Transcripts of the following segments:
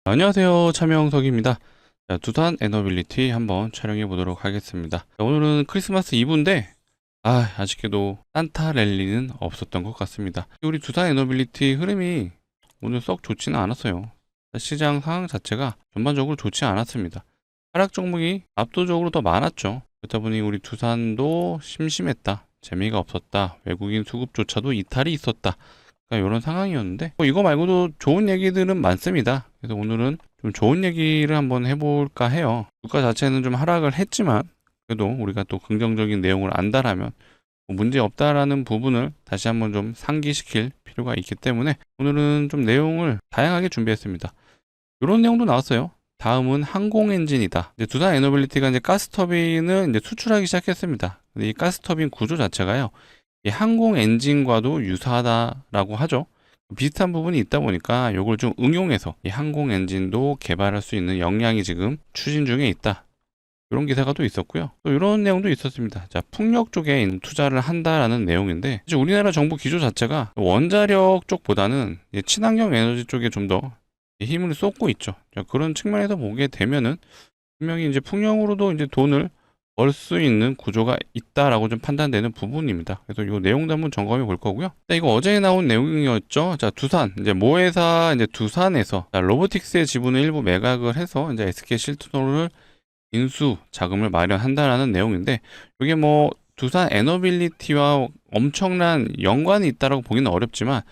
안녕하세요. 차명석입니다. 자, 두산 에너빌리티 한번 촬영해 보도록 하겠습니다. 자, 오늘은 크리스마스 이브인데 아쉽게도 산타 랠리는 없었던 것 같습니다. 우리 두산 에너빌리티 흐름이 오늘 썩 좋지는 않았어요. 시장 상황 자체가 전반적으로 좋지 않았습니다. 하락 종목이 압도적으로 더 많았죠. 그렇다 보니 우리 두산도 심심했다, 재미가 없었다, 외국인 수급조차도 이탈이 있었다, 이런 상황이었는데 이거 말고도 좋은 얘기들은 많습니다. 그래서 오늘은 좀 좋은 얘기를 한번 해볼까 해요. 주가 자체는 좀 하락을 했지만 그래도 우리가 또 긍정적인 내용을 안다라면 문제 없다라는 부분을 다시 한번 좀 상기시킬 필요가 있기 때문에 오늘은 좀 내용을 다양하게 준비했습니다. 이런 내용도 나왔어요. 다음은 항공 엔진이다. 이제 두산 에너빌리티가 이제 가스터빈을 이제 수출하기 시작했습니다. 근데 이 가스터빈 구조 자체가요, 이 항공 엔진과도 유사하다라고 하죠. 비슷한 부분이 있다 보니까 이걸 좀 응용해서 이 항공 엔진도 개발할 수 있는 역량이 지금 추진 중에 있다, 이런 기사가 또 있었고요. 또 이런 내용도 있었습니다. 자, 풍력 쪽에 투자를 한다라는 내용인데, 이제 우리나라 정부 기조 자체가 원자력 쪽보다는 친환경 에너지 쪽에 좀 더 힘을 쏟고 있죠. 자, 그런 측면에서 보게 되면은 분명히 이제 풍력으로도 이제 돈을 벌 수 있는 구조가 있다라고 좀 판단되는 부분입니다. 그래서 이 내용도 한번 점검해 볼 거고요. 자, 이거 어제 나온 내용이었죠. 자, 두산 이제 모회사 이제 두산에서 로보틱스의 지분을 일부 매각을 해서 이제 SK 실투노를 인수 자금을 마련한다라는 내용인데, 이게 뭐 두산 에너빌리티와 엄청난 연관이 있다라고 보기는 어렵지만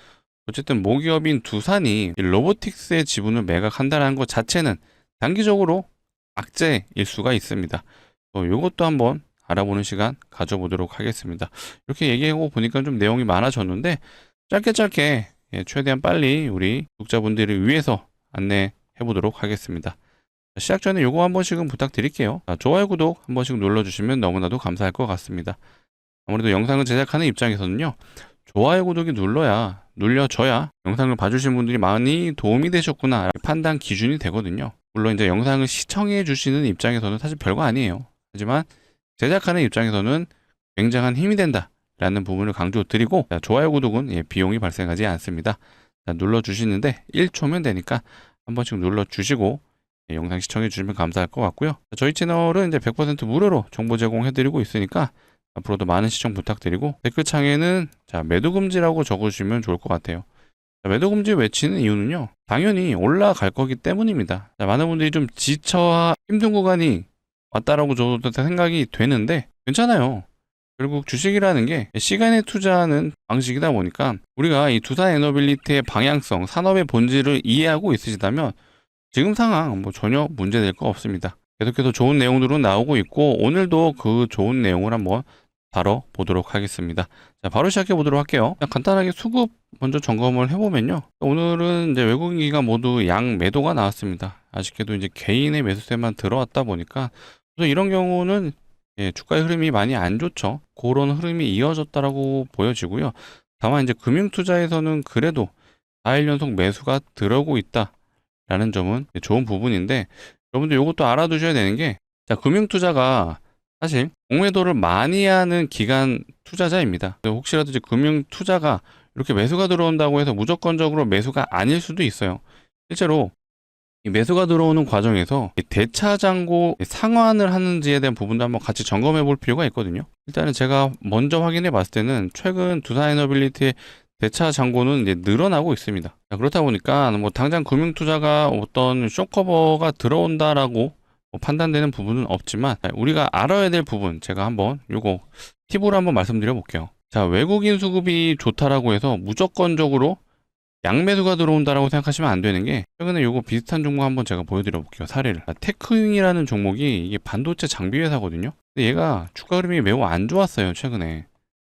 어쨌든 모기업인 두산이 로보틱스의 지분을 매각한다라는 것 자체는 단기적으로 악재일 수가 있습니다. 이것도 한번 알아보는 시간 가져보도록 하겠습니다. 이렇게 얘기하고 보니까 좀 내용이 많아졌는데 짧게 최대한 빨리 우리 구독자분들을 위해서 안내해 보도록 하겠습니다. 시작 전에 요거 한 번씩은 부탁드릴게요. 좋아요, 구독 한 번씩 눌러주시면 너무나도 감사할 것 같습니다. 아무래도 영상을 제작하는 입장에서는요, 좋아요, 구독이 눌려져야 영상을 봐주신 분들이 많이 도움이 되셨구나 판단 기준이 되거든요. 물론 이제 영상을 시청해 주시는 입장에서는 사실 별거 아니에요. 하지만 제작하는 입장에서는 굉장한 힘이 된다 라는 부분을 강조드리고, 좋아요, 구독은 비용이 발생하지 않습니다. 눌러주시는데 1초면 되니까 한 번씩 눌러주시고 영상 시청해 주시면 감사할 것 같고요. 저희 채널은 이제 100% 무료로 정보 제공해드리고 있으니까 앞으로도 많은 시청 부탁드리고, 댓글창에는 매도 금지라고 적어주시면 좋을 것 같아요. 매도 금지 외치는 이유는요, 당연히 올라갈 거기 때문입니다. 많은 분들이 좀 지쳐 힘든 구간이 왔다라고 저도 생각이 되는데 괜찮아요. 결국 주식이라는 게 시간에 투자하는 방식이다 보니까 우리가 이 두산 에너빌리티의 방향성, 산업의 본질을 이해하고 있으시다면 지금 상황 전혀 문제될 거 없습니다. 계속해서 좋은 내용들은 나오고 있고 오늘도 그 좋은 내용을 한번 다뤄보도록 하겠습니다. 자, 바로 시작해 보도록 할게요. 간단하게 수급 먼저 점검을 해보면요, 오늘은 이제 외국인 기관 모두 양 매도가 나왔습니다. 아쉽게도 이제 개인의 매수세만 들어왔다 보니까 그래서 이런 경우는 주가의 흐름이 많이 안 좋죠. 그런 흐름이 이어졌다라고 보여지고요. 다만 이제 금융투자에서는 그래도 4일 연속 매수가 들어오고 있다라는 점은 좋은 부분인데, 여러분들 이것도 알아두셔야 되는 게, 금융투자가 사실 공매도를 많이 하는 기간 투자자입니다. 혹시라도 이제 금융투자가 이렇게 매수가 들어온다고 해서 무조건적으로 매수가 아닐 수도 있어요. 실제로 이 매수가 들어오는 과정에서 대차 잔고 상환을 하는지에 대한 부분도 한번 같이 점검해 볼 필요가 있거든요. 일단은 제가 먼저 확인해 봤을 때는 최근 두산에너빌리티의 대차 잔고는 이제 늘어나고 있습니다. 그렇다 보니까 뭐 당장 금융투자가 어떤 쇼커버가 들어온다라고 판단되는 부분은 없지만 우리가 알아야 될 부분, 제가 한번 요거 팁으로 한번 말씀드려 볼게요. 자, 외국인 수급이 좋다라고 해서 무조건적으로 양매수가 들어온다라고 생각하시면 안 되는 게, 최근에 요거 비슷한 종목 한번 제가 보여드려 볼게요. 사례를. 테크윙이라는 종목이 이게 반도체 장비 회사거든요. 근데 얘가 주가 흐름이 매우 안 좋았어요, 최근에.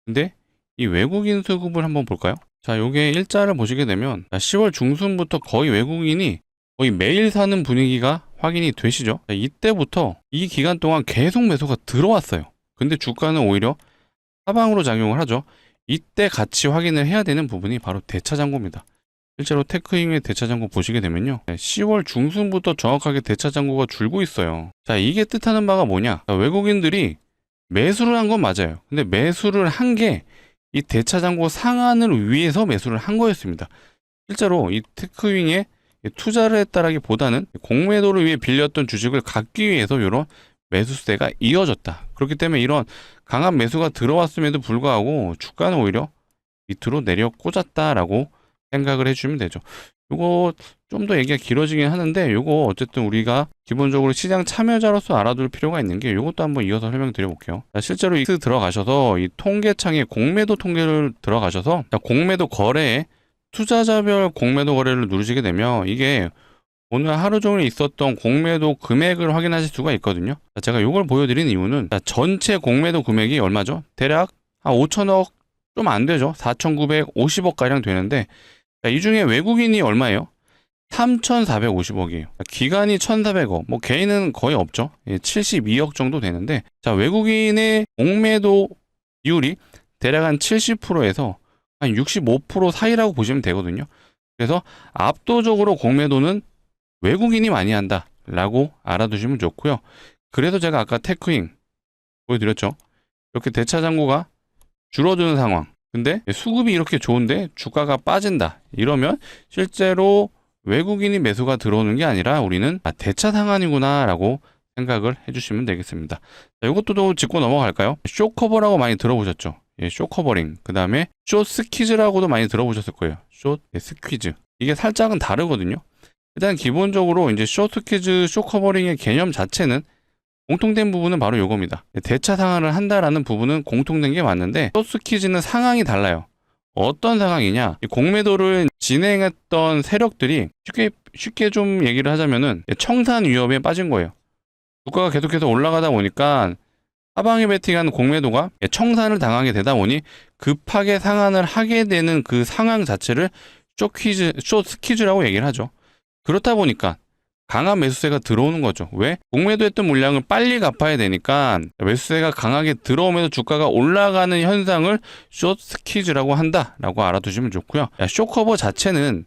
근데 이 외국인 수급을 한번 볼까요? 자, 요게 일자를 보시게 되면 10월 중순부터 거의 외국인이 거의 매일 사는 분위기가 확인이 되시죠? 자, 이때부터 이 기간 동안 계속 매수가 들어왔어요. 근데 주가는 오히려 하방으로 작용을 하죠. 이때 같이 확인을 해야 되는 부분이 바로 대차 잔고입니다. 실제로 테크윙의 대차 잔고 보시게 되면요, 10월 중순부터 정확하게 대차 잔고가 줄고 있어요. 자, 이게 뜻하는 바가 뭐냐? 외국인들이 매수를 한 건 맞아요. 근데 매수를 한 게 이 대차 잔고 상한을 위해서 매수를 한 거였습니다. 실제로 이 테크윙의 투자를 했다라기보다는 공매도를 위해 빌렸던 주식을 갚기 위해서 이런 매수세가 이어졌다. 그렇기 때문에 이런 강한 매수가 들어왔음에도 불구하고 주가는 오히려 밑으로 내려 꽂았다라고 생각을 해주면 되죠. 요거 좀 더 얘기가 길어지긴 하는데 요거 어쨌든 우리가 기본적으로 시장 참여자로서 알아둘 필요가 있는 게 요것도 한번 이어서 설명드려 볼게요. 실제로 이트 들어가셔서 이 통계창에 공매도 통계를 들어가셔서 공매도 거래에 투자자별 공매도 거래를 누르시게 되면 이게 오늘 하루 종일 있었던 공매도 금액을 확인하실 수가 있거든요. 제가 이걸 보여드린 이유는 전체 공매도 금액이 얼마죠? 대략 한 5천억 좀 안 되죠. 4,950억 가량 되는데 이 중에 외국인이 얼마예요? 3,450억이에요. 기간이 1,400억. 뭐 개인은 거의 없죠. 72억 정도 되는데 자, 외국인의 공매도 비율이 대략 한 70%에서 한 65% 사이라고 보시면 되거든요. 그래서 압도적으로 공매도는 외국인이 많이 한다 라고 알아두시면 좋고요. 그래서 제가 아까 테크잉 보여드렸죠. 이렇게 대차장고가 줄어드는 상황, 근데 수급이 이렇게 좋은데 주가가 빠진다 이러면 실제로 외국인이 매수가 들어오는 게 아니라 우리는 대차 상한이구나 라고 생각을 해주시면 되겠습니다. 자, 이것도 짚고 넘어갈까요? 숏커버라고 많이 들어보셨죠? 예, 숏커버링, 그 다음에 숏스퀴즈라고도 많이 들어보셨을 거예요. 숏스퀴즈, 이게 살짝은 다르거든요. 일단 기본적으로 이제 숏스퀴즈, 숏커버링의 개념 자체는 공통된 부분은 바로 이겁니다. 대차 상한을 한다라는 부분은 공통된 게 맞는데 숏스퀴즈는 상황이 달라요. 어떤 상황이냐? 공매도를 진행했던 세력들이 쉽게 좀 얘기를 하자면은 청산 위협에 빠진 거예요. 주가가 계속해서 올라가다 보니까 하방에 베팅한 공매도가 청산을 당하게 되다 보니 급하게 상한을 하게 되는 그 상황 자체를 숏스퀴즈라고 얘기를 하죠. 그렇다 보니까 강한 매수세가 들어오는 거죠. 왜? 공매도했던 물량을 빨리 갚아야 되니까 매수세가 강하게 들어오면서 주가가 올라가는 현상을 숏스퀴즈라고 한다라고 알아두시면 좋고요. 숏커버 자체는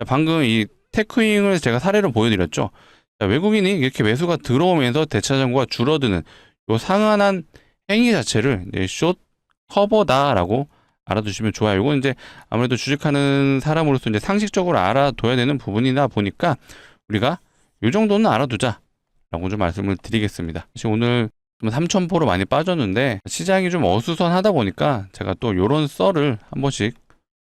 방금 이 테크잉을 제가 사례로 보여드렸죠. 외국인이 이렇게 매수가 들어오면서 대차장고가 줄어드는 요 상한한 행위 자체를 숏커버다라고 알아두시면 좋아요. 이건 이제 아무래도 주식하는 사람으로서 이제 상식적으로 알아둬야 되는 부분이다 보니까 우리가 이 정도는 알아두자라고 좀 말씀을 드리겠습니다. 사실 오늘 좀 3,000%로 많이 빠졌는데 시장이 좀 어수선하다 보니까 제가 또 이런 썰을 한 번씩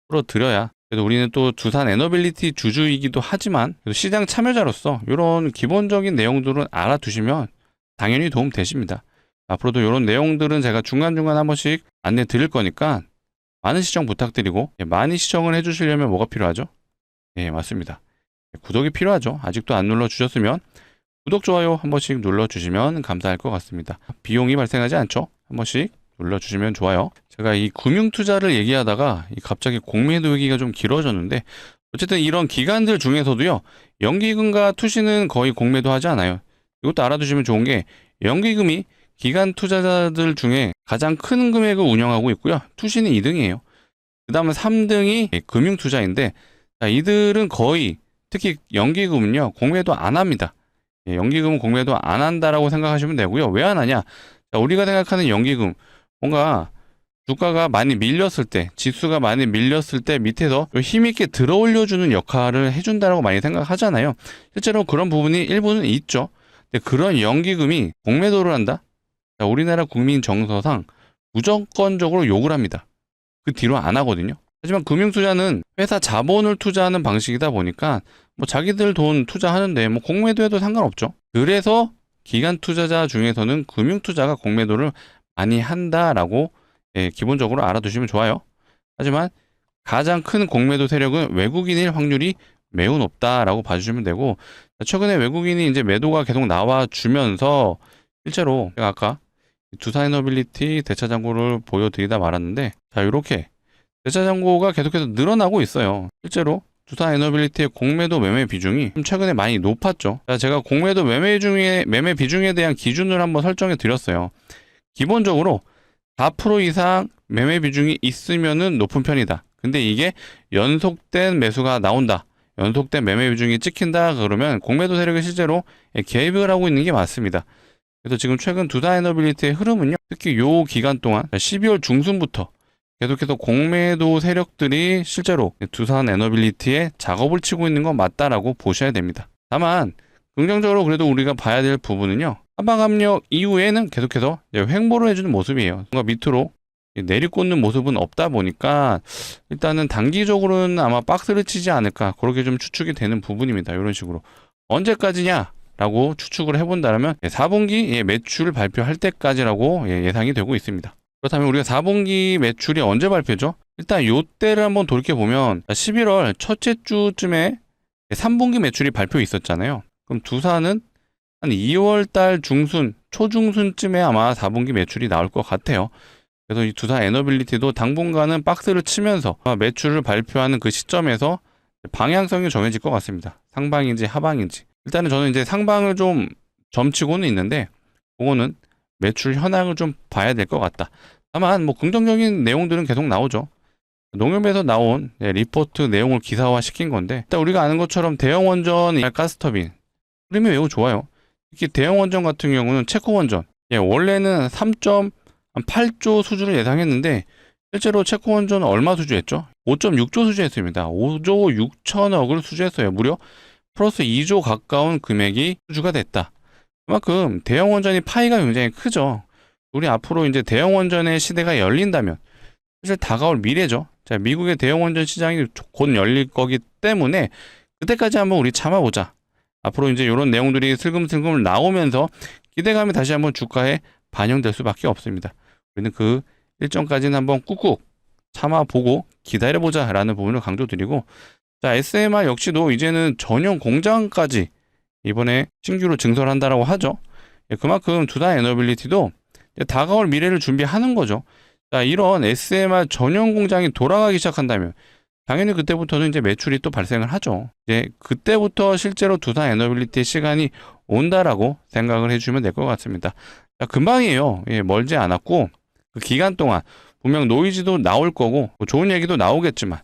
풀어드려야, 그래도 우리는 또 두산 에너빌리티 주주이기도 하지만 시장 참여자로서 이런 기본적인 내용들은 알아두시면 당연히 도움 되십니다. 앞으로도 이런 내용들은 제가 중간중간 한 번씩 안내 드릴 거니까 많은 시청 부탁드리고, 많이 시청을 해주시려면 뭐가 필요하죠? 네, 맞습니다. 구독이 필요하죠. 아직도 안 눌러주셨으면 구독, 좋아요 한 번씩 눌러주시면 감사할 것 같습니다. 비용이 발생하지 않죠? 한 번씩 눌러주시면 좋아요. 제가 이 금융투자를 얘기하다가 갑자기 공매도 얘기가 좀 길어졌는데, 어쨌든 이런 기관들 중에서도요, 연기금과 투시는 거의 공매도 하지 않아요. 이것도 알아두시면 좋은 게, 연기금이 기관 투자자들 중에 가장 큰 금액을 운영하고 있고요. 투시는 2등이에요. 그 다음은 3등이 금융투자인데, 이들은 거의, 특히 연기금은요, 공매도 안 합니다. 연기금은 공매도 안 한다라고 생각하시면 되고요. 왜 안 하냐? 우리가 생각하는 연기금, 뭔가 주가가 많이 밀렸을 때, 지수가 많이 밀렸을 때 밑에서 힘있게 들어올려주는 역할을 해준다라고 많이 생각하잖아요. 실제로 그런 부분이 일부는 있죠. 근데 그런 연기금이 공매도를 한다? 우리나라 국민 정서상 무조건적으로 욕을 합니다. 그 뒤로 안 하거든요. 하지만 금융투자는 회사 자본을 투자하는 방식이다 보니까 뭐 자기들 돈 투자하는데 뭐 공매도 해도 상관없죠. 그래서 기관 투자자 중에서는 금융투자가 공매도를 많이 한다라고 기본적으로 알아두시면 좋아요. 하지만 가장 큰 공매도 세력은 외국인일 확률이 매우 높다라고 봐주시면 되고, 최근에 외국인이 이제 매도가 계속 나와주면서 실제로 제가 아까 두산에너빌리티 대차장고를 보여드리다 말았는데, 자, 이렇게 대차장고가 계속해서 늘어나고 있어요. 실제로 두산에너빌리티의 공매도 매매 비중이 최근에 많이 높았죠. 자, 제가 공매도 매매 비중에 대한 기준을 한번 설정해 드렸어요. 기본적으로 4% 이상 매매 비중이 있으면은 높은 편이다. 근데 이게 연속된 매수가 나온다, 연속된 매매 비중이 찍힌다 그러면 공매도 세력이 실제로 개입을 하고 있는 게 맞습니다. 그래서 지금 최근 두산에너빌리티의 흐름은요, 특히 요 기간 동안 12월 중순부터 계속해서 공매도 세력들이 실제로 두산 에너빌리티에 작업을 치고 있는 건 맞다라고 보셔야 됩니다. 다만 긍정적으로 그래도 우리가 봐야 될 부분은요. 하방압력 이후에는 계속해서 횡보를 해주는 모습이에요. 뭔가 밑으로 내리꽂는 모습은 없다 보니까 일단은 단기적으로는 아마 박스를 치지 않을까 그렇게 좀 추측이 되는 부분입니다. 이런 식으로 언제까지냐라고 추측을 해본다면 4분기 매출 발표할 때까지라고 예상이 되고 있습니다. 그렇다면 우리가 4분기 매출이 언제 발표죠? 일단 요때를 한번 돌이켜보면 11월 첫째 주쯤에 3분기 매출이 발표 있었잖아요. 그럼 두산은 한 2월 달 중순, 초중순쯤에 아마 4분기 매출이 나올 것 같아요. 그래서 이 두산 에너빌리티도 당분간은 박스를 치면서 매출을 발표하는 그 시점에서 방향성이 정해질 것 같습니다. 상방인지 하방인지. 일단은 저는 이제 상방을 좀 점치고는 있는데 그거는 매출 현황을 좀 봐야 될 것 같다. 다만 뭐 긍정적인 내용들은 계속 나오죠. 농협에서 나온 리포트 내용을 기사화 시킨 건데 일단 우리가 아는 것처럼 대형 원전 가스터빈 흐름이 매우 좋아요. 특히 대형 원전 같은 경우는 체코 원전 원래는 3.8조 수주를 예상했는데 실제로 체코 원전은 얼마 수주했죠? 5.6조 수주했습니다. 5조 6천억을 수주했어요. 무려 플러스 2조 가까운 금액이 수주가 됐다. 그만큼 대형 원전이 파이가 굉장히 크죠. 우리 앞으로 이제 대형 원전의 시대가 열린다면 사실 다가올 미래죠. 자, 미국의 대형 원전 시장이 곧 열릴 거기 때문에 그때까지 한번 우리 참아보자. 앞으로 이제 이런 내용들이 슬금슬금 나오면서 기대감이 다시 한번 주가에 반영될 수밖에 없습니다. 우리는 그 일정까지는 한번 꾹꾹 참아보고 기다려보자라는 부분을 강조드리고, 자, SMR 역시도 이제는 전용 공장까지 이번에 신규로 증설한다라고 하죠. 그만큼 두산 에너빌리티도 다가올 미래를 준비하는 거죠. 자, 이런 SMR 전용 공장이 돌아가기 시작한다면 당연히 그때부터는 이제 매출이 또 발생을 하죠. 이제 그때부터 실제로 두산 에너빌리티의 시간이 온다라고 생각을 해주면 될 것 같습니다. 자, 금방이에요. 멀지 않았고 그 기간 동안 분명 노이즈도 나올 거고 좋은 얘기도 나오겠지만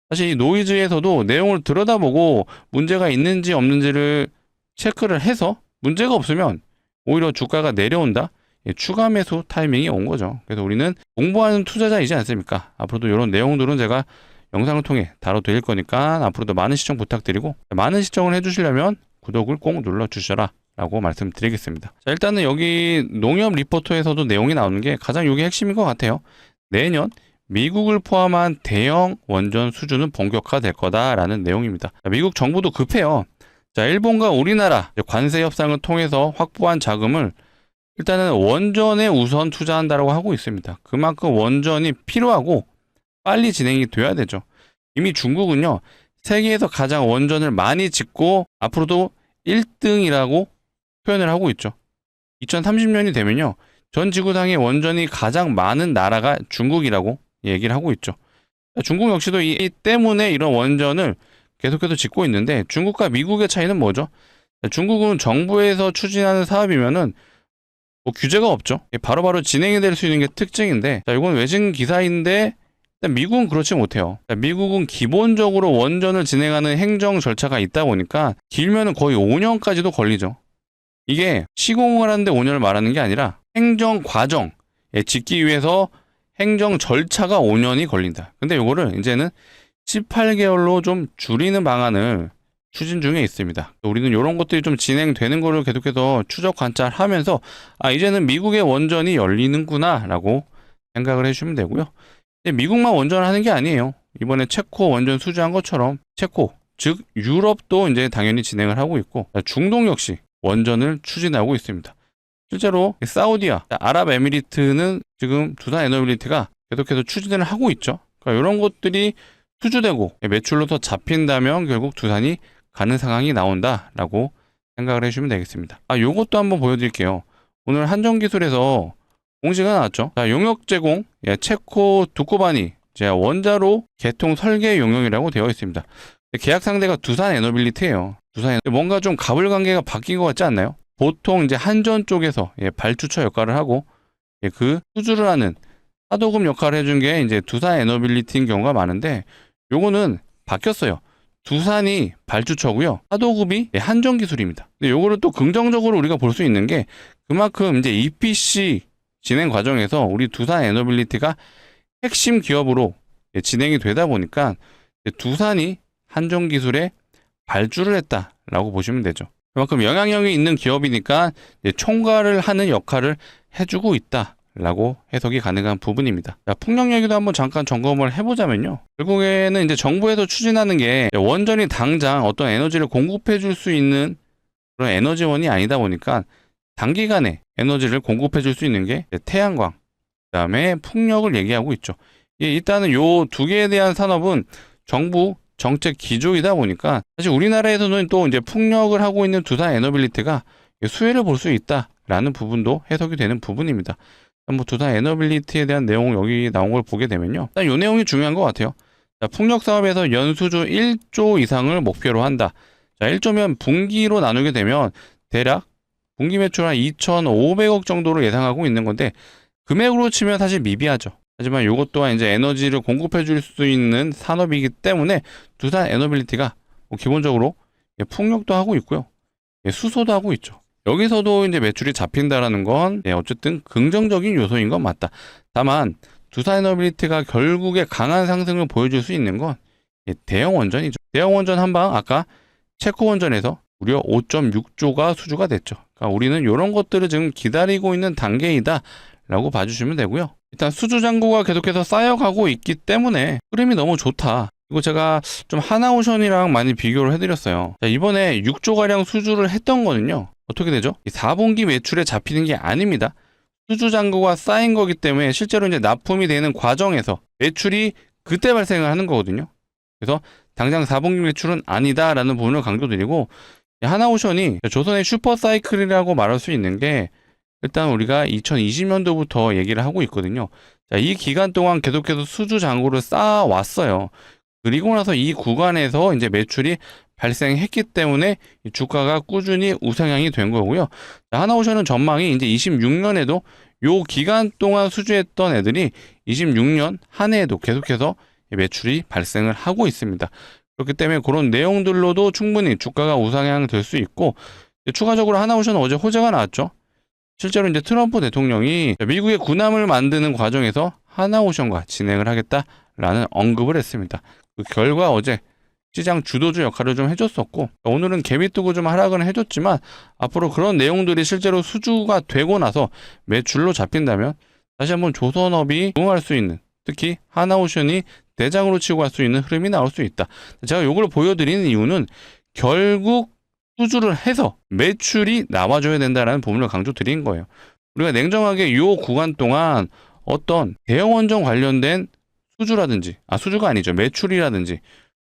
사실 이 노이즈에서도 내용을 들여다보고 문제가 있는지 없는지를 체크를 해서 문제가 없으면 오히려 주가가 내려온다. 추가 매수 타이밍이 온 거죠. 그래서 우리는 공부하는 투자자이지 않습니까? 앞으로도 이런 내용들은 제가 영상을 통해 다뤄드릴 거니까 앞으로도 많은 시청 부탁드리고 많은 시청을 해주시려면 구독을 꼭 눌러주셔라 라고 말씀드리겠습니다. 자, 일단은 여기 농협 리포터에서도 내용이 나오는 게 가장 이게 핵심인 것 같아요. 내년 미국을 포함한 대형 원전 수주는 본격화될 거다라는 내용입니다. 자, 미국 정부도 급해요. 자, 일본과 우리나라 관세 협상을 통해서 확보한 자금을 일단은 원전에 우선 투자한다라고 하고 있습니다. 그만큼 원전이 필요하고 빨리 진행이 돼야 되죠. 이미 중국은요, 세계에서 가장 원전을 많이 짓고 앞으로도 1등이라고 표현을 하고 있죠. 2030년이 되면요, 전 지구상에 원전이 가장 많은 나라가 중국이라고 얘기를 하고 있죠. 중국 역시도 이 때문에 이런 원전을 계속해서 짓고 있는데 중국과 미국의 차이는 뭐죠? 중국은 정부에서 추진하는 사업이면은 뭐 규제가 없죠. 바로바로 진행이 될 수 있는 게 특징인데, 자, 이건 외신 기사인데 미국은 그렇지 못해요. 미국은 기본적으로 원전을 진행하는 행정 절차가 있다 보니까 길면은 거의 5년까지도 걸리죠. 이게 시공을 하는데 5년을 말하는 게 아니라 행정 과정에 짓기 위해서 행정 절차가 5년이 걸린다. 근데 이거를 이제는 18개월로 좀 줄이는 방안을 추진 중에 있습니다. 우리는 이런 것들이 좀 진행되는 거를 계속해서 추적 관찰하면서 이제는 미국의 원전이 열리는구나 라고 생각을 해주시면 되고요. 미국만 원전을 하는 게 아니에요. 이번에 체코 원전 수주한 것처럼 체코, 즉 유럽도 이제 당연히 진행을 하고 있고 중동 역시 원전을 추진하고 있습니다. 실제로 사우디아, 아랍에미리트는 지금 두산 에너빌리티가 계속해서 추진을 하고 있죠. 그러니까 이런 것들이 수주되고 매출로 더 잡힌다면 결국 두산이 가는 상황이 나온다라고 생각을 해주시면 되겠습니다. 요것도 한번 보여드릴게요. 오늘 한전기술에서 공시가 나왔죠. 자, 용역 제공, 체코 두코바니 원자로 개통 설계 용역이라고 되어 있습니다. 계약 상대가 두산 에너빌리티예요. 뭔가 좀 가불관계가 바뀐 것 같지 않나요? 보통 이제 한전 쪽에서 발주처 역할을 하고 그 수주를 하는 하도급 역할을 해준 게 이제 두산 에너빌리티인 경우가 많은데 요거는 바뀌었어요. 두산이 발주처고요. 하도급이 한전기술입니다. 근데 요거를 또 긍정적으로 우리가 볼 수 있는 게 그만큼 이제 EPC 진행 과정에서 우리 두산 에너빌리티가 핵심 기업으로 진행이 되다 보니까 두산이 한정 기술에 발주를 했다라고 보시면 되죠. 그만큼 영향력이 있는 기업이니까 총괄을 하는 역할을 해주고 있다라고 해석이 가능한 부분입니다. 자, 풍력 얘기도 한번 잠깐 점검을 해보자면요. 결국에는 이제 정부에서 추진하는 게 원전이 당장 어떤 에너지를 공급해 줄 수 있는 그런 에너지원이 아니다 보니까 단기간에 에너지를 공급해 줄 수 있는 게 태양광, 그다음에 풍력을 얘기하고 있죠. 일단은 요 두 개에 대한 산업은 정부 정책 기조이다 보니까 사실 우리나라에서는 또 이제 풍력을 하고 있는 두산 에너빌리티가 수혜를 볼 수 있다라는 부분도 해석이 되는 부분입니다. 뭐 두산 에너빌리티에 대한 내용 여기 나온 걸 보게 되면요. 일단 이 내용이 중요한 것 같아요. 자, 풍력 사업에서 연수주 1조 이상을 목표로 한다. 자, 1조면 분기로 나누게 되면 대략 분기 매출 한 2,500억 정도로 예상하고 있는 건데 금액으로 치면 사실 미비하죠. 하지만 이것 또한 이제 에너지를 공급해 줄 수 있는 산업이기 때문에 두산 에너빌리티가 기본적으로 풍력도 하고 있고요. 수소도 하고 있죠. 여기서도 이제 매출이 잡힌다라는 건 어쨌든 긍정적인 요소인 건 맞다. 다만 두산 에너빌리티가 결국에 강한 상승을 보여줄 수 있는 건 대형 원전이죠. 대형 원전 한방 아까 체코 원전에서 무려 5.6조가 수주가 됐죠. 그러니까 우리는 이런 것들을 지금 기다리고 있는 단계이다 라고 봐주시면 되고요. 일단 수주 잔고가 계속해서 쌓여가고 있기 때문에 흐름이 너무 좋다. 이거 제가 좀 하나오션이랑 많이 비교를 해드렸어요. 자, 이번에 6조가량 수주를 했던 거는요. 어떻게 되죠? 4분기 매출에 잡히는 게 아닙니다. 수주 잔고가 쌓인 거기 때문에 실제로 이제 납품이 되는 과정에서 매출이 그때 발생을 하는 거거든요. 그래서 당장 4분기 매출은 아니다라는 부분을 강조드리고 하나오션이 조선의 슈퍼사이클이라고 말할 수 있는 게 일단 우리가 2020년도부터 얘기를 하고 있거든요. 자, 이 기간 동안 계속해서 수주 잔고를 쌓아왔어요. 그리고 나서 이 구간에서 이제 매출이 발생했기 때문에 주가가 꾸준히 우상향이 된 거고요. 자, 하나오션은 전망이 이제 26년에도 요 기간 동안 수주했던 애들이 26년 한 해에도 계속해서 매출이 발생을 하고 있습니다. 그렇기 때문에 그런 내용들로도 충분히 주가가 우상향 될 수 있고 추가적으로 하나오션은 어제 호재가 나왔죠. 실제로 이제 트럼프 대통령이 미국의 군함을 만드는 과정에서 하나오션과 진행을 하겠다라는 언급을 했습니다. 그 결과 어제 시장 주도주 역할을 좀 해줬었고 오늘은 개미 뜨고 좀 하락은 해줬지만 앞으로 그런 내용들이 실제로 수주가 되고 나서 매출로 잡힌다면 다시 한번 조선업이 부응할 수 있는 특히 하나오션이 대장으로 치고 갈 수 있는 흐름이 나올 수 있다. 제가 이걸 보여드리는 이유는 결국 수주를 해서 매출이 나와줘야 된다는 부분을 강조드린 거예요. 우리가 냉정하게 이 구간 동안 어떤 대형 원전 관련된 수주라든지, 수주가 아니죠. 매출이라든지,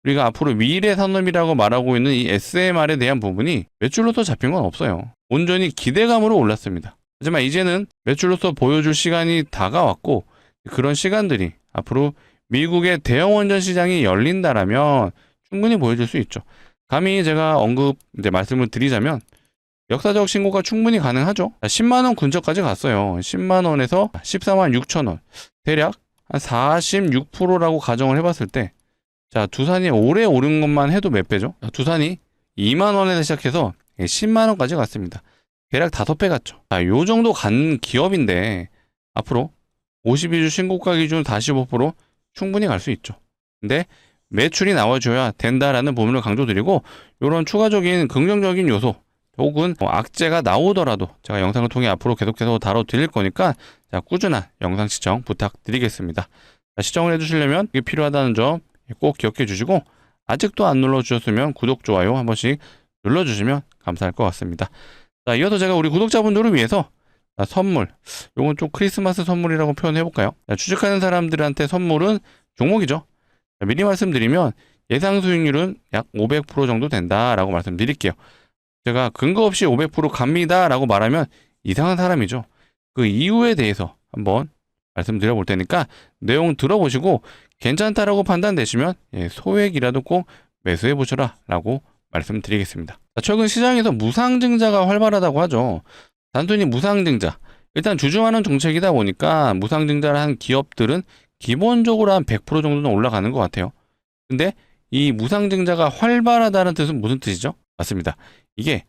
우리가 앞으로 미래 산업이라고 말하고 있는 이 SMR에 대한 부분이 매출로서 잡힌 건 없어요. 온전히 기대감으로 올랐습니다. 하지만 이제는 매출로서 보여줄 시간이 다가왔고, 그런 시간들이 앞으로 미국의 대형 원전 시장이 열린다라면 충분히 보여줄 수 있죠. 감히 제가 이제 말씀을 드리자면 역사적 신고가 충분히 가능하죠. 10만원 근처까지 갔어요. 10만원에서 14만 6천원. 대략 한 46%라고 가정을 해봤을 때, 자, 두산이 올해 오른 것만 해도 몇 배죠? 두산이 2만원에서 시작해서 10만원까지 갔습니다. 대략 5배 갔죠. 자, 요 정도 간 기업인데, 앞으로 52주 신고가 기준 45% 충분히 갈 수 있죠. 근데 매출이 나와줘야 된다라는 부분을 강조드리고 이런 추가적인 긍정적인 요소 혹은 악재가 나오더라도 제가 영상을 통해 앞으로 계속해서 다뤄드릴 거니까 자, 꾸준한 영상 시청 부탁드리겠습니다. 자, 시청을 해주시려면 이게 필요하다는 점 꼭 기억해 주시고 아직도 안 눌러주셨으면 구독, 좋아요 한 번씩 눌러주시면 감사할 것 같습니다. 자, 이어서 제가 우리 구독자분들을 위해서 선물, 요건 좀 크리스마스 선물이라고 표현해볼까요? 취직하는 사람들한테 선물은 종목이죠. 미리 말씀드리면 예상 수익률은 약 500% 정도 된다라고 말씀드릴게요. 제가 근거 없이 500% 갑니다 라고 말하면 이상한 사람이죠. 그 이유에 대해서 한번 말씀드려 볼 테니까 내용 들어보시고 괜찮다라고 판단되시면 소액이라도 꼭 매수해 보셔라 라고 말씀드리겠습니다. 최근 시장에서 무상증자가 활발하다고 하죠. 단순히 무상증자, 일단 주주환원 정책이다 보니까 무상증자를 한 기업들은 기본적으로 한 100% 정도는 올라가는 것 같아요. 근데 이 무상증자가 활발하다는 뜻은 무슨 뜻이죠? 맞습니다. 이게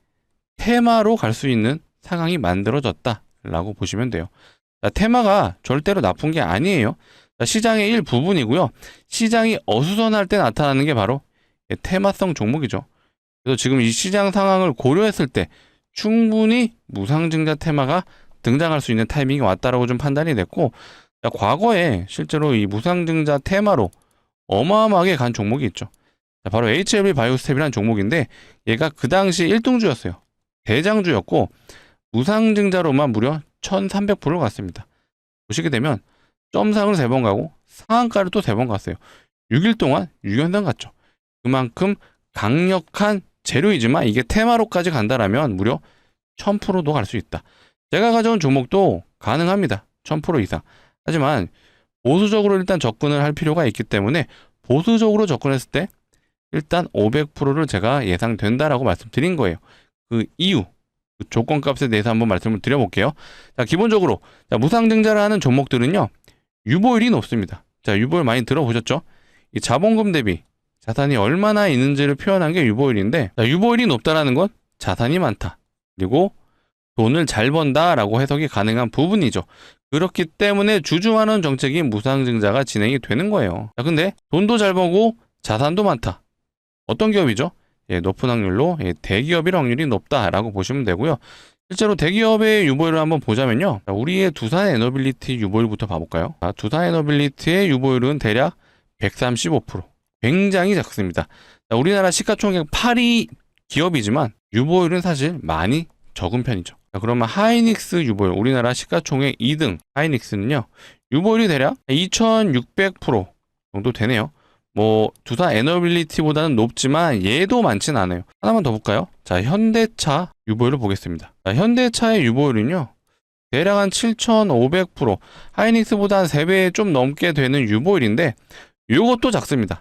테마로 갈 수 있는 상황이 만들어졌다라고 보시면 돼요. 자, 테마가 절대로 나쁜 게 아니에요. 자, 시장의 일부분이고요. 시장이 어수선할 때 나타나는 게 바로 테마성 종목이죠. 그래서 지금 이 시장 상황을 고려했을 때 충분히 무상증자 테마가 등장할 수 있는 타이밍이 왔다라고 좀 판단이 됐고, 자, 과거에 실제로 이 무상증자 테마로 어마어마하게 간 종목이 있죠. 자, 바로 HLB 바이오스텝이라는 종목인데 얘가 그 당시 1등주였어요. 대장주였고 무상증자로만 무려 1300%를 갔습니다. 보시게 되면 점상을 3번 가고 상한가를 또 3번 갔어요. 6일 동안 6연당 갔죠. 그만큼 강력한 재료이지만 이게 테마로까지 간다라면 무려 1000%도 갈 수 있다. 제가 가져온 종목도 가능합니다. 1000% 이상. 하지만 보수적으로 일단 접근을 할 필요가 있기 때문에 보수적으로 접근했을 때 일단 500%를 제가 예상된다라고 말씀드린 거예요. 그 이유, 그 조건값에 대해서 한번 말씀을 드려볼게요. 자, 기본적으로 무상증자를 하는 종목들은요, 유보율이 높습니다. 자, 유보율 많이 들어보셨죠? 이 자본금 대비 자산이 얼마나 있는지를 표현한 게 유보율인데, 자, 유보율이 높다라는 건 자산이 많다. 그리고 돈을 잘 번다라고 해석이 가능한 부분이죠. 그렇기 때문에 주주환원 정책이 무상증자가 진행이 되는 거예요. 자, 근데 돈도 잘 벌고 자산도 많다. 어떤 기업이죠? 높은 확률로 대기업일 확률이 높다라고 보시면 되고요. 실제로 대기업의 유보율을 한번 보자면요. 자, 우리의 두산 에너빌리티 유보율부터 봐볼까요? 자, 두산 에너빌리티의 유보율은 대략 135%. 굉장히 작습니다. 자, 우리나라 시가총액 8위 기업이지만 유보율은 사실 많이 적은 편이죠. 자, 그러면 하이닉스 유보율, 우리나라 시가총액 2등 하이닉스는요, 유보율이 대략 2600% 정도 되네요. 뭐 두산 에너빌리티보다는 높지만 얘도 많진 않아요. 하나만 더 볼까요? 자, 현대차 유보율을 보겠습니다. 자, 현대차의 유보율은요, 대략 한 7500%, 하이닉스보다 한 3배 좀 넘게 되는 유보율인데 이것도 작습니다.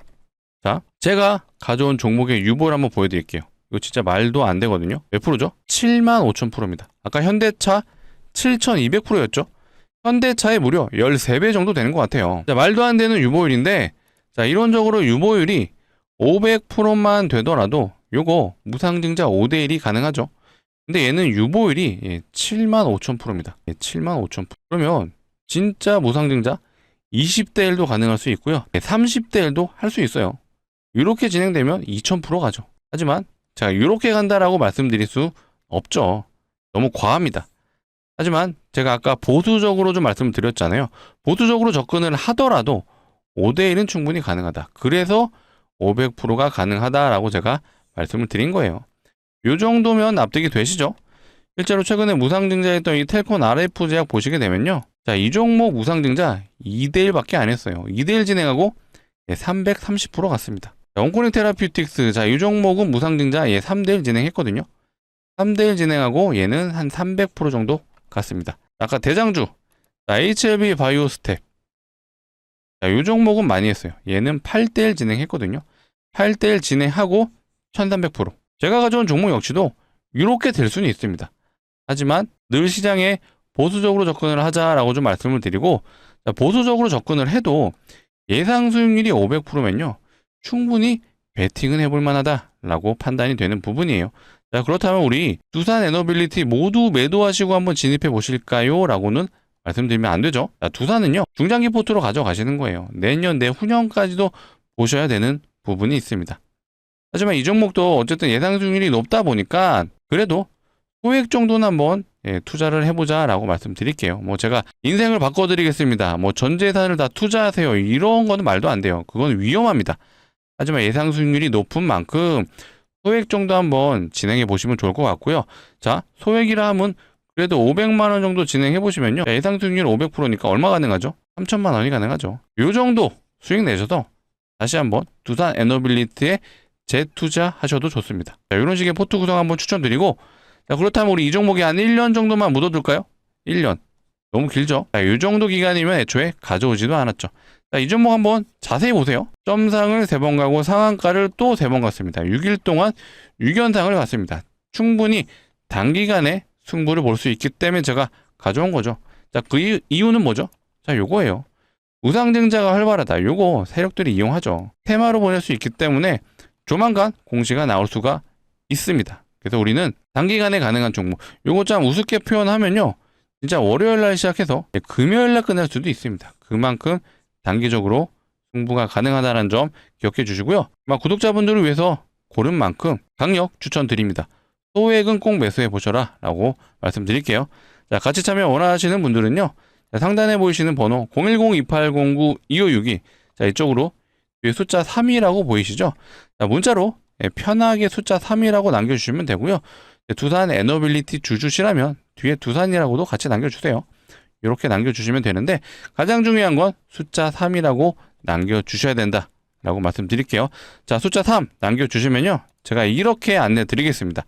자, 제가 가져온 종목의 유보율 한번 보여드릴게요. 이거 진짜 말도 안 되거든요. 몇 프로죠? 75,000%입니다. 아까 현대차 7200%였죠? 현대차의 무려 13배 정도 되는 것 같아요. 자, 말도 안 되는 유보율인데, 자, 이론적으로 유보율이 500%만 되더라도 요거 무상증자 5대1이 가능하죠. 근데 얘는 유보율이 75,000%입니다. 75,000%. 그러면 진짜 무상증자 20대1도 가능할 수 있고요. 30대1도 할 수 있어요. 이렇게 진행되면 2000% 가죠. 하지만 제가 이렇게 간다라고 말씀드릴 수 없죠. 너무 과합니다. 하지만 제가 아까 보수적으로 좀 말씀을 드렸잖아요. 보수적으로 접근을 하더라도 5대1은 충분히 가능하다. 그래서 500%가 가능하다라고 제가 말씀을 드린 거예요. 이 정도면 납득이 되시죠? 실제로 최근에 무상증자했던 이 텔콘 RF 제약 보시게 되면요. 자, 이 종목 무상증자 2대1밖에 안 했어요. 2대1 진행하고 330% 갔습니다. 온코닉 테라퓨틱스, 자, 이 종목은 무상증자 3대1 진행했거든요. 3대1 진행하고 얘는 한 300% 정도 갔습니다. 아까 대장주, 자, HLB 바이오스텝. 자, 이 종목은 많이 했어요. 얘는 8대1 진행했거든요. 8대1 진행하고 1300%. 제가 가져온 종목 역시도 이렇게 될 수는 있습니다. 하지만 늘 시장에 보수적으로 접근을 하자라고 좀 말씀을 드리고, 자, 보수적으로 접근을 해도 예상 수익률이 500%면요. 충분히 베팅은 해볼 만하다라고 판단이 되는 부분이에요. 자, 그렇다면 우리 두산 에너빌리티 모두 매도하시고 한번 진입해 보실까요? 라고는 말씀드리면 안 되죠. 자, 두산은요, 중장기 포트로 가져가시는 거예요. 내년, 내후년까지도 보셔야 되는 부분이 있습니다. 하지만 이 종목도 어쨌든 예상 수익률이 높다 보니까 그래도 소액 정도는 한번 투자를 해보자라고 말씀드릴게요. 뭐 제가 인생을 바꿔드리겠습니다. 뭐 전 재산을 다 투자하세요. 이런 거는 말도 안 돼요. 그건 위험합니다. 하지만 예상 수익률이 높은 만큼 소액 정도 한번 진행해 보시면 좋을 것 같고요. 자, 소액이라 하면 그래도 500만 원 정도 진행해 보시면요. 예상 수익률 500%니까 얼마 가능하죠? 3천만 원이 가능하죠. 요 정도 수익 내셔서 다시 한번 두산 에너빌리티에 재투자하셔도 좋습니다. 자, 이런 식의 포트 구성 한번 추천드리고, 자, 그렇다면 우리 이 종목에 한 1년 정도만 묻어둘까요? 1년. 너무 길죠? 자, 이 정도 기간이면 애초에 가져오지도 않았죠. 자, 이 종목 한번 자세히 보세요. 점상을 3번 가고 상한가를 또 3번 갔습니다. 6일 동안 6연상을 갔습니다. 충분히 단기간에 승부를 볼 수 있기 때문에 제가 가져온 거죠. 자, 그 이유는 뭐죠? 자, 요거예요. 무상증자가 활발하다. 요거 세력들이 이용하죠. 테마로 보낼 수 있기 때문에 조만간 공시가 나올 수가 있습니다. 그래서 우리는 단기간에 가능한 종목, 요거 좀 우습게 표현하면요, 진짜 월요일 날 시작해서 금요일 날 끝날 수도 있습니다. 그만큼 단기적으로 승부가 가능하다는 점 기억해 주시고요. 구독자분들을 위해서 고른 만큼 강력 추천드립니다. 소액은 꼭 매수해 보셔라 라고 말씀드릴게요. 자, 같이 참여 원하시는 분들은요, 자, 상단에 보이시는 번호 010-2809-2562, 자, 이쪽으로 뒤에 숫자 3이라고 보이시죠? 자, 문자로 편하게 숫자 3이라고 남겨주시면 되고요. 두산 에너빌리티 주주시라면 뒤에 두산이라고도 같이 남겨주세요. 이렇게 남겨주시면 되는데, 가장 중요한 건 숫자 3이라고 남겨주셔야 된다 라고 말씀드릴게요. 자, 숫자 3 남겨주시면요, 제가 이렇게 안내 드리겠습니다.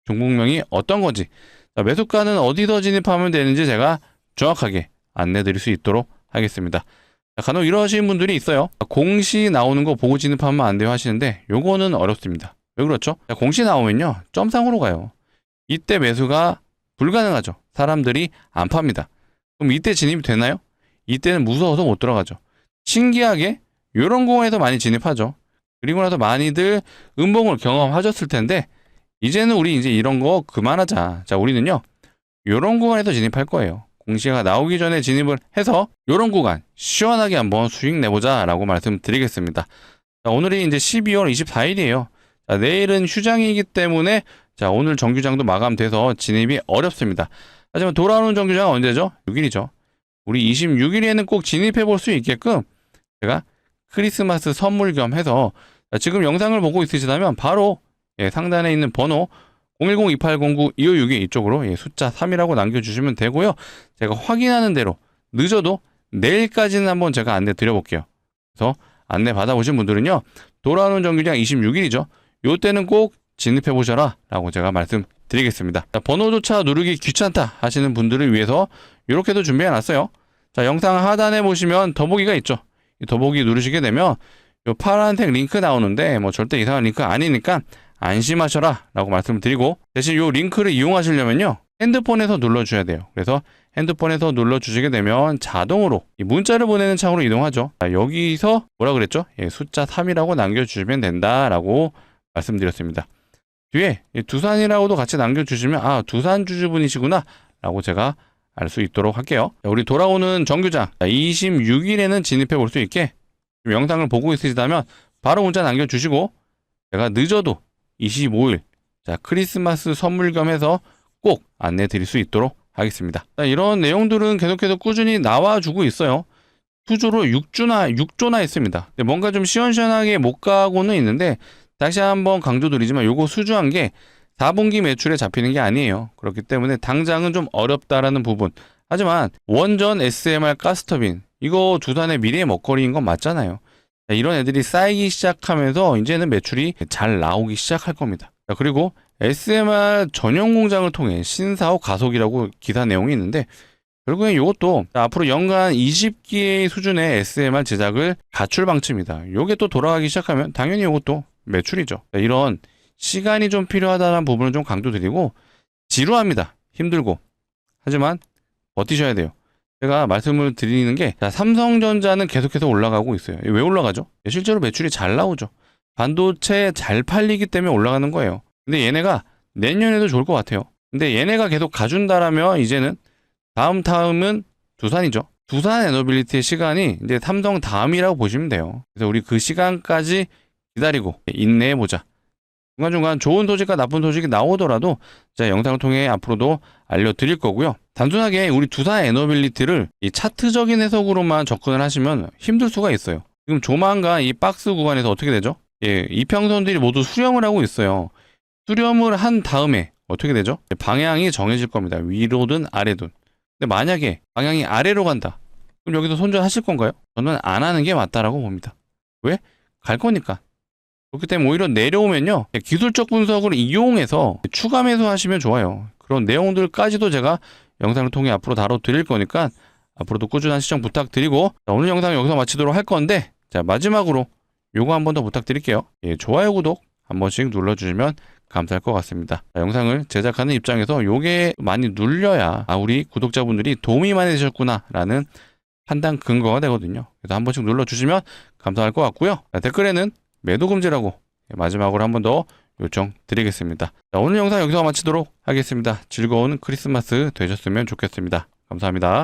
종목명이 어떤 건지, 자, 매수가는 어디서 진입하면 되는지 제가 정확하게 안내 드릴 수 있도록 하겠습니다. 자, 간혹 이러시는 분들이 있어요. 공시 나오는 거 보고 진입하면 안 돼요 하시는데, 요거는 어렵습니다. 왜 그렇죠? 자, 공시 나오면요, 점상으로 가요. 이때 매수가 불가능하죠. 사람들이 안 팝니다. 그럼 이때 진입이 되나요? 이때는 무서워서 못 들어가죠. 신기하게 이런 공에서 많이 진입하죠. 그리고 나서 많이들 음봉을 경험하셨을 텐데, 이제는 우리 이제 이런 거 그만하자. 자, 우리는요, 이런 구간에서 진입할 거예요. 공시가 나오기 전에 진입을 해서 이런 구간 시원하게 한번 수익 내보자 라고 말씀드리겠습니다. 자, 오늘이 이제 12월 24일이에요. 자, 내일은 휴장이기 때문에 자, 오늘 정규장도 마감돼서 진입이 어렵습니다. 하지만 돌아오는 정규장은 언제죠? 6일이죠. 우리 26일에는 꼭 진입해 볼 수 있게끔 제가 크리스마스 선물 겸 해서, 자, 지금 영상을 보고 있으시다면 바로 상단에 있는 번호 010-2809-2562 이쪽으로 숫자 3이라고 남겨주시면 되고요. 제가 확인하는 대로 늦어도 내일까지는 한번 제가 안내 드려볼게요. 그래서 안내 받아보신 분들은요, 돌아오는 정규장 26일이죠. 요때는 꼭 진입해보셔라 라고 제가 말씀드리겠습니다. 자, 번호조차 누르기 귀찮다 하시는 분들을 위해서 이렇게도 준비해놨어요. 자, 영상 하단에 보시면 더보기가 있죠. 이 더보기 누르시게 되면 요 파란색 링크 나오는데 뭐 절대 이상한 링크 아니니까 안심하셔라 라고 말씀을 드리고, 대신 요 링크를 이용하시려면요, 핸드폰에서 눌러주셔야 돼요. 그래서 핸드폰에서 눌러주시게 되면 자동으로 이 문자를 보내는 창으로 이동하죠. 자, 여기서 뭐라 그랬죠? 숫자 3이라고 남겨주시면 된다라고 말씀드렸습니다. 뒤에 두산이라고도 같이 남겨주시면, 아, 두산 주주분이시구나 라고 제가 알 수 있도록 할게요. 자, 우리 돌아오는 정규장 26일에는 진입해 볼 수 있게 영상을 보고 있으시다면 바로 문자 남겨주시고, 제가 늦어도 25일 자, 크리스마스 선물 겸 해서 꼭 안내 드릴 수 있도록 하겠습니다. 자, 이런 내용들은 계속해서 꾸준히 나와주고 있어요. 수주로 6조나 있습니다. 뭔가 좀 시원시원하게 못 가고는 있는데, 다시 한번 강조드리지만 요거 수주한 게 4분기 매출에 잡히는 게 아니에요. 그렇기 때문에 당장은 좀 어렵다라는 부분. 하지만 원전 SMR 가스터빈, 이거 두산의 미래의 먹거리인 건 맞잖아요. 자, 이런 애들이 쌓이기 시작하면서 이제는 매출이 잘 나오기 시작할 겁니다. 자, 그리고 SMR 전용 공장을 통해 신사업 가속이라고 기사 내용이 있는데, 결국엔 이것도 앞으로 연간 20기의 수준의 SMR 제작을 가출 방침이다. 요게 또 돌아가기 시작하면 당연히 이것도 매출이죠. 자, 이런 시간이 좀 필요하다는 부분을 좀 강조드리고, 지루합니다. 힘들고. 하지만 버티셔야 돼요. 제가 말씀을 드리는 게, 자, 삼성전자는 계속해서 올라가고 있어요. 왜 올라가죠? 실제로 매출이 잘 나오죠. 반도체 잘 팔리기 때문에 올라가는 거예요. 근데 얘네가 내년에도 좋을 것 같아요. 근데 얘네가 계속 가준다라면 이제는 다음은 두산이죠. 두산 에너빌리티의 시간이 이제 삼성 다음이라고 보시면 돼요. 그래서 우리 그 시간까지 기다리고 인내해보자. 중간중간 좋은 소식과 나쁜 소식이 나오더라도 제가 영상을 통해 앞으로도 알려드릴 거고요. 단순하게 우리 두산 에너빌리티를 이 차트적인 해석으로만 접근을 하시면 힘들 수가 있어요. 지금 조만간 이 박스 구간에서 어떻게 되죠? 이평선들이 모두 수렴을 하고 있어요. 수렴을 한 다음에 어떻게 되죠? 방향이 정해질 겁니다. 위로든 아래든. 근데 만약에 방향이 아래로 간다, 그럼 여기서 손절하실 건가요? 저는 안 하는 게 맞다라고 봅니다. 왜? 갈 거니까. 그렇기 때문에 오히려 내려오면요, 기술적 분석을 이용해서 추가 매수하시면 좋아요. 그런 내용들까지도 제가 영상을 통해 앞으로 다뤄드릴 거니까 앞으로도 꾸준한 시청 부탁드리고, 자, 오늘 영상 여기서 마치도록 할 건데, 자, 마지막으로 요거 한 번 더 부탁드릴게요. 좋아요, 구독 한 번씩 눌러주시면 감사할 것 같습니다. 자, 영상을 제작하는 입장에서 요게 많이 눌려야 우리 구독자분들이 도움이 많이 되셨구나 라는 판단 근거가 되거든요. 그래서 한 번씩 눌러주시면 감사할 것 같고요. 자, 댓글에는 매도 금지라고 마지막으로 한 번 더 요청드리겠습니다. 자, 오늘 영상 여기서 마치도록 하겠습니다. 즐거운 크리스마스 되셨으면 좋겠습니다. 감사합니다.